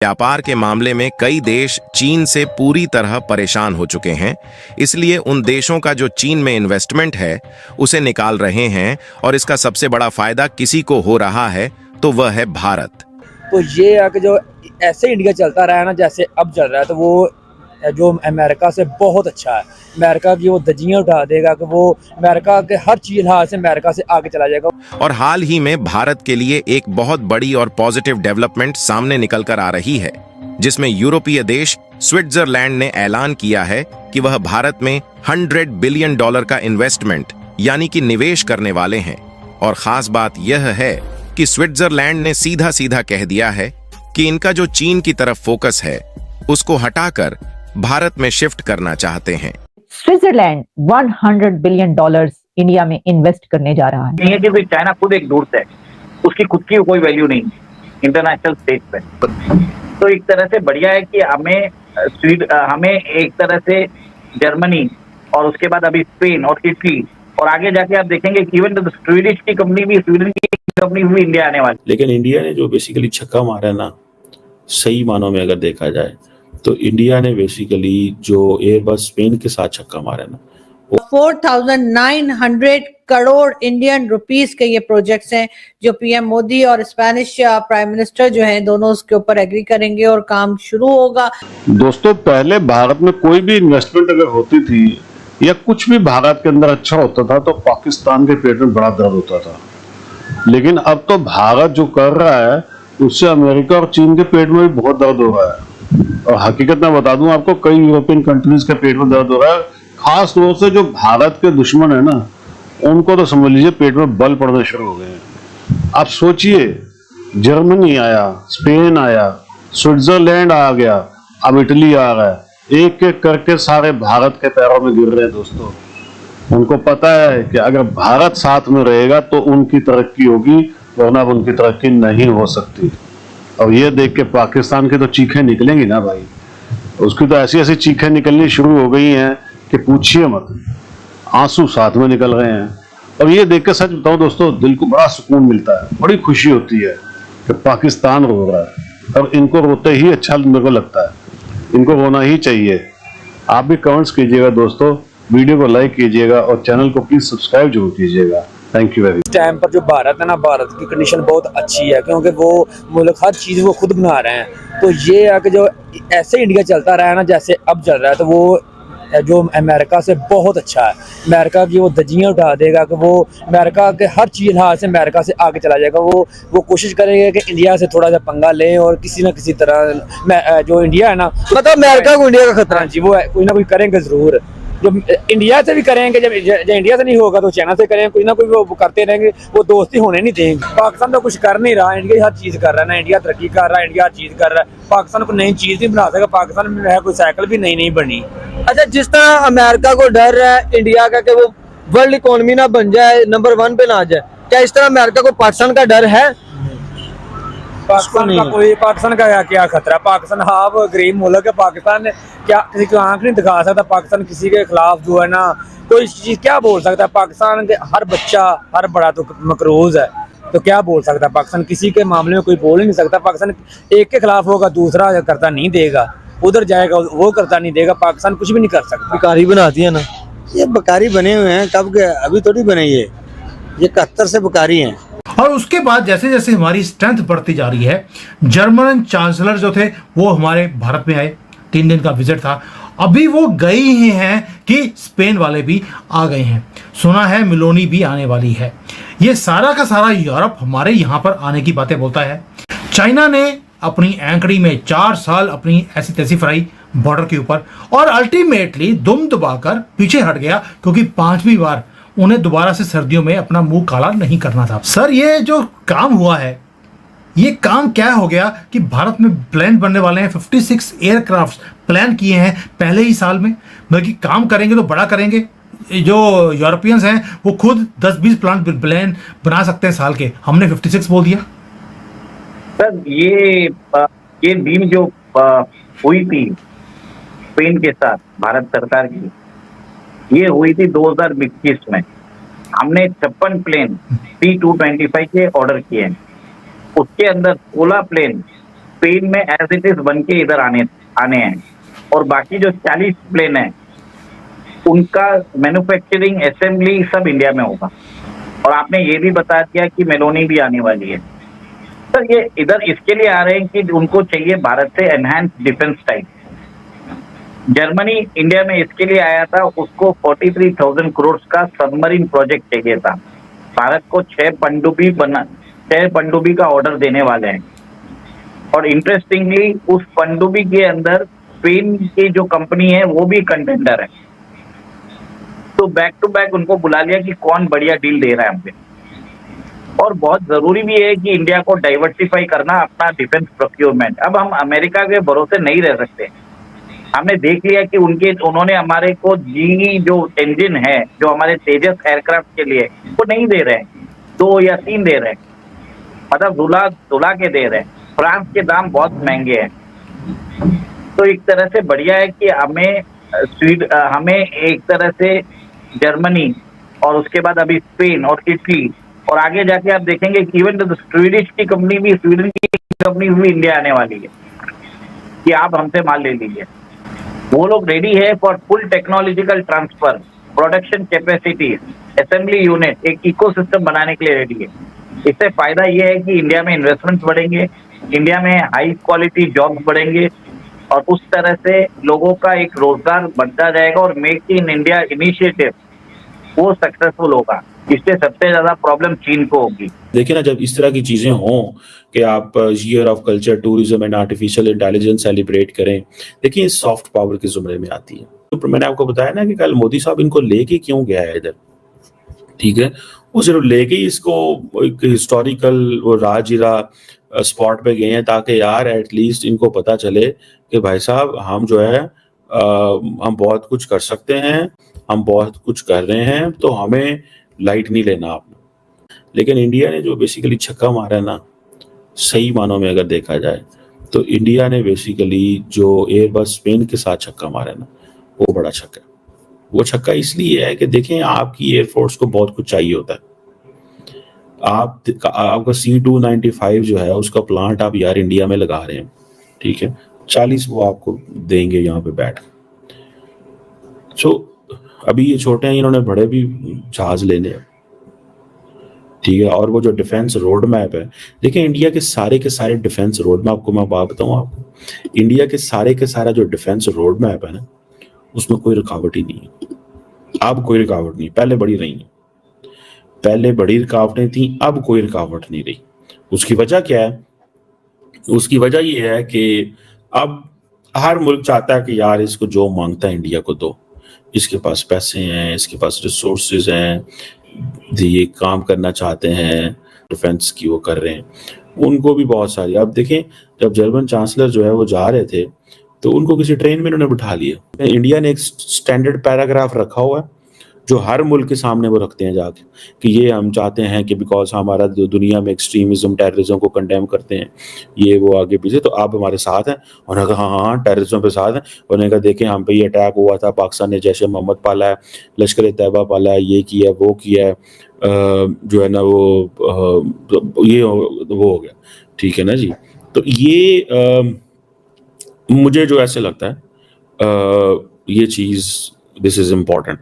व्यापार के मामले में कई देश चीन से पूरी तरह परेशान हो चुके हैं, इसलिए उन देशों का जो चीन में इन्वेस्टमेंट है उसे निकाल रहे हैं और इसका सबसे बड़ा फायदा किसी को हो रहा है तो वह है भारत। तो ये है कि जो ऐसे इंडिया चलता रहा है ना जैसे अब चल रहा है, तो वो जो अमेरिका से बहुत अच्छा है। अमेरिका की वो धज्जियां उठा देगा कि वो अमेरिका के हर चीज लिहाज से अमेरिका से आगे चला जाएगा। और हाल ही में भारत के लिए एक बहुत बड़ी और पॉजिटिव डेवलपमेंट सामने निकल कर आ रही है, जिसमें यूरोपीय देश स्विट्जरलैंड ने ऐलान किया है कि वह भारत में $100 बिलियन का इन्वेस्टमेंट यानी कि निवेश करने वाले हैं। और खास बात यह है कि स्विट्जरलैंड ने सीधा सीधा कह दिया है कि इनका जो चीन की तरफ फोकस है उसको हटाकर भारत में शिफ्ट करना चाहते हैं। स्विट्जरलैंड $100 बिलियन इंडिया में इन्वेस्ट करने जा रहा है। ये कि चाइना खुद एक दूर है, उसकी खुद की कोई वैल्यू नहीं इंटरनेशनल स्टेज पे। तो एक तरह से बढ़िया है कि हमें एक तरह से जर्मनी और उसके बाद अभी स्पेन और इटली और आगे जाके आप देखेंगे कि इवन स्वीडिश की कंपनी भी, स्वीडन की कंपनी भी इंडिया आने वाली। लेकिन इंडिया ने जो बेसिकली छक्का मारा है ना, सही मानों में अगर देखा जाए तो इंडिया ने बेसिकली जो एयरबस स्पेन के साथ छक्का मारा है ना, 4,900 करोड़ इंडियन रुपीस के ये प्रोजेक्ट्स हैं जो पीएम मोदी और स्पेनिश प्राइम मिनिस्टर जो हैं दोनों उसके ऊपर एग्री करेंगे और काम शुरू होगा। दोस्तों, पहले भारत में कोई भी इन्वेस्टमेंट अगर होती थी या कुछ भी भारत के अंदर अच्छा होता था तो पाकिस्तान के पेट में बड़ा दर्द होता था। लेकिन अब तो भारत जो कर रहा है उससे अमेरिका और चीन के पेट में भी बहुत दर्द हो रहा है। और हकीकत मैं बता दूं आपको, कई यूरोपियन कंट्रीज के पेट में दर्द हो रहा है। खास तौर से जो भारत के दुश्मन है ना, उनको तो समझ लीजिए पेट में बल पड़ने शुरू हो गए हैं। आप सोचिए, जर्मनी आया, स्पेन आया, स्विट्जरलैंड आ गया, अब इटली आ रहा है। एक एक करके सारे भारत के पैरों में गिर रहे हैं। दोस्तों, उनको पता है कि अगर भारत साथ में रहेगा तो उनकी तरक्की होगी, वरना उनकी तरक्की नहीं हो सकती। और ये देख के पाकिस्तान की तो चीखें निकलेंगी ना भाई, उसकी तो ऐसी ऐसी चीखें निकलनी शुरू हो गई हैं कि पूछिए मत, आंसू साथ में निकल रहे हैं। और ये देख के सच बताऊं दोस्तों, दिल को बड़ा सुकून मिलता है, बड़ी खुशी होती है कि पाकिस्तान रो रहा है। और इनको रोते ही अच्छा मेरे को लगता है, इनको रोना ही चाहिए। आप भी कमेंट्स कीजिएगा दोस्तों, वीडियो को लाइक कीजिएगा और चैनल को प्लीज सब्सक्राइब जरूर कीजिएगा। Thank you very much. इस टाइम पर जो भारत है ना, भारत की कंडीशन बहुत अच्छी है क्योंकि वो मुल्क हर चीज़ वो खुद बना रहे हैं। तो ये है कि जो ऐसे इंडिया चलता रहा है ना जैसे अब चल रहा है, तो वो जो अमेरिका से बहुत अच्छा है। अमेरिका की वो धज्जियां उठा देगा कि वो अमेरिका के हर चीज़ लिहाज से अमेरिका से आगे चला जाएगा। वो कोशिश करेंगे कि इंडिया से थोड़ा सा पंगा लें और किसी ना किसी तरह जो इंडिया है ना, मतलब अमेरिका को इंडिया का खतरा जी, वो कोई ना कोई करेंगे ज़रूर। जो इंडिया से भी करेंगे, जब इंडिया से नहीं होगा तो चाइना से करेंगे, कोई ना कोई वो करते रहेंगे, वो दोस्ती होने नहीं देंगे। पाकिस्तान तो कुछ कर नहीं रहा, इंडिया हर चीज़ कर रहा है ना, इंडिया तरक्की कर रहा है, इंडिया हर चीज़ कर रहा है। पाकिस्तान को नई चीज़ नहीं बना सका, पाकिस्तान में है कोई साइकिल भी नई बनी। अच्छा, जिस तरह अमेरिका को डर है इंडिया का कि वो वर्ल्ड इकोनॉमी ना बन जाए, नंबर 1 पे ना आ जाए, क्या इस तरह अमेरिका को पाकिस्तान का डर है? पाकिस्तान का क्या खतरा? पाकिस्तान हाफ गरीब मुल्क है। पाकिस्तान क्या किसी को आंख नहीं दिखा सकता। पाकिस्तान किसी के खिलाफ जो है ना कोई चीज क्या बोल सकता है? पाकिस्तान के हर बच्चा हर बड़ा तो मकरूज है, तो क्या बोल सकता है? पाकिस्तान किसी के मामले में कोई बोल ही नहीं सकता। पाकिस्तान एक के खिलाफ होगा, दूसरा करता नहीं देगा, उधर जाएगा वो करता नहीं देगा। पाकिस्तान कुछ भी नहीं कर सकता। बकारी बनाती है ना, ये बकारी बने हुए हैं, कब के अभी थोड़ी बने, ये 71 से बकारी हैं। और उसके बाद जैसे जैसे हमारी स्ट्रेंथ बढ़ती जा रही है, जर्मन चांसलर जो थे वो हमारे भारत में आए, 3 दिन का विजिट था। अभी वो गए ही हैं कि स्पेन वाले भी आ गए हैं, सुना है मिलोनी भी आने वाली है। ये सारा का सारा यूरोप हमारे यहाँ पर आने की बातें बोलता है। चाइना ने अपनी एंकड़ी में 4 साल अपनी ऐसी तैसी फराई बॉर्डर के ऊपर और अल्टीमेटली दुम दबाकर पीछे हट गया, क्योंकि 5वीं बार उन्हें दोबारा से सर्दियों में अपना मुंह काला नहीं करना था। सर, ये जो काम हुआ है, ये काम क्या हो गया कि भारत में प्लेन बनने वाले हैं, 56 एयरक्राफ्ट प्लान किए हैं पहले ही साल में। बल्कि काम करेंगे तो बड़ा करेंगे। जो यूरोपियंस हैं वो खुद 10-20 प्लेन बना सकते हैं साल के, हमने 56 बोल दिया। सर, ये डील जो हुई थी स्पेन के साथ भारत सरकार की, ये हुई थी 2021 में। हमने 56 प्लेन C-225 के ऑर्डर किए हैं। उसके अंदर 16 प्लेन स्पेन में एज इट इज बन के इधर आने हैं, और बाकी जो 40 प्लेन है उनका मैन्युफैक्चरिंग असेंबली सब इंडिया में होगा। और आपने ये भी बता दिया कि मेलोनी भी आने वाली है। सर ये इधर इसके लिए आ रहे हैं कि उनको चाहिए भारत से enhance defence type. Germany India में इसके लिए आया था, उसको 43,000 करोड़ का सबमरीन प्रोजेक्ट चाहिए था। भारत को 6 पनडुब्बी का ऑर्डर देने वाले हैं। और इंटरेस्टिंगली उस पनडुब्बी के अंदर स्पेन की जो कंपनी है वो भी कंटेंडर है। तो बैक टू बैक उनको बुला लिया कि कौन बढ़िया डील दे रहा है हमसे। और बहुत जरूरी भी है कि इंडिया को डाइवर्सिफाई करना अपना डिफेंस प्रोक्योरमेंट। अब हम अमेरिका के भरोसे नहीं रह सकते। हमने देख लिया कि उन्होंने हमारे को जी जो इंजन है जो हमारे तेजस एयरक्राफ्ट के लिए वो नहीं दे रहे हैं, 2 या 3 दे रहे हैं, मतलब दुला के दे रहे हैं। फ्रांस के दाम बहुत महंगे हैं। तो एक तरह से बढ़िया है कि हमें एक तरह से जर्मनी और उसके बाद अभी स्पेन और इटली और आगे जाके आप देखेंगे कि इवन स्वीडिश की कंपनी भी, स्वीडन की कंपनी भी इंडिया आने वाली है कि आप हमसे माल ले लीजिए। वो लोग रेडी है for full technological transfer, production capacity, assembly unit, एक इकोसिस्टम बनाने के लिए रेडी है। इससे फायदा ये है कि इंडिया में इन्वेस्टमेंट बढ़ेंगे, इंडिया में हाई क्वालिटी जॉब्स बढ़ेंगे और उस तरह से लोगों का एक रोजगार बढ़ता जाएगा और मेक इन इंडिया इनिशिएटिव वो सक्सेसफुल होगा। इससे सबसे ज्यादा प्रॉब्लम चीन को होगी। देखिए ना, जब इस तरह की चीजें हों कि आप year of culture, tourism and artificial intelligence celebrate करें, देखिए सॉफ्ट पावर के जुमरे में आती है। तो मैंने आपको बताया ना कि कल मोदी साहब इनको लेके क्यों गया है इधर, ठीक है। वो सिर्फ लेके इसको एक हिस्टोरिकल वो राजगिरा स्पॉट पे गए हैं ताकि यार एटलीस्ट इनको पता चले कि भाई साहब हम जो है हम बहुत कुछ कर सकते हैं, हम बहुत कुछ कर रहे हैं, तो हमें लाइट नहीं लेना आपने। लेकिन इंडिया ने जो बेसिकली छक्का मारा है ना, सही मानों में अगर देखा जाए तो इंडिया ने बेसिकली जो एयरबस स्पेन के साथ छक्का मारा है ना, वो बड़ा छक्का है। वो छक्का इसलिए है कि देखें आपकी एयरफोर्स को बहुत कुछ चाहिए होता है। आपका C-295 जो है उसका प्लांट आप यार इंडिया में लगा रहे हैं, ठीक है, 40 वो आपको देंगे यहाँ पे बैठ। सो अभी ये छोटे हैं, इन्होंने बड़े भी जहाज लेने हैं, ठीक है। और वो जो डिफेंस रोड मैप है, देखिए इंडिया के सारे डिफेंस रोड मैप को मैं बात बताऊं आपको, इंडिया के सारा जो डिफेंस रोड मैप है ना, उसमें कोई रुकावट ही नहीं है। अब कोई रुकावट नहीं, पहले बड़ी रही है, पहले बड़ी रुकावटें थी, अब कोई रुकावट नहीं रही। उसकी वजह क्या है? उसकी वजह ये है कि अब हर मुल्क चाहता है कि यार इसको जो मांगता है इंडिया को दो, इसके पास पैसे हैं, इसके पास रिसोर्सेज हैं, ये काम करना चाहते हैं, डिफेंस की वो कर रहे हैं, उनको भी बहुत सारी। अब देखें जब जर्मन चांसलर जो है वो जा रहे थे तो उनको किसी ट्रेन में इन्होंने बिठा लिया। इंडिया ने एक स्टैंडर्ड पैराग्राफ रखा हुआ है जो हर मुल्क के सामने वो रखते हैं जाके कि ये हम चाहते हैं कि बिकॉज हमारा दुनिया में एक्सट्रीमिज्म, टेररिज्म को कंडेम करते हैं, ये वो आगे पीछे, तो आप हमारे साथ हैं। उन्होंने कहा हाँ टेररिज्म पे साथ हैं। उन्होंने कहा देखें हम पे ये अटैक हुआ था, पाकिस्तान ने जैश ए मोहम्मद पाला है, लश्कर तैयबा पाला है, ये किया वो किया है, जो है ना वो ये वो हो गया, ठीक है ना जी। तो ये मुझे जो ऐसे लगता है ये चीज़ दिस इज़ इम्पॉर्टेंट।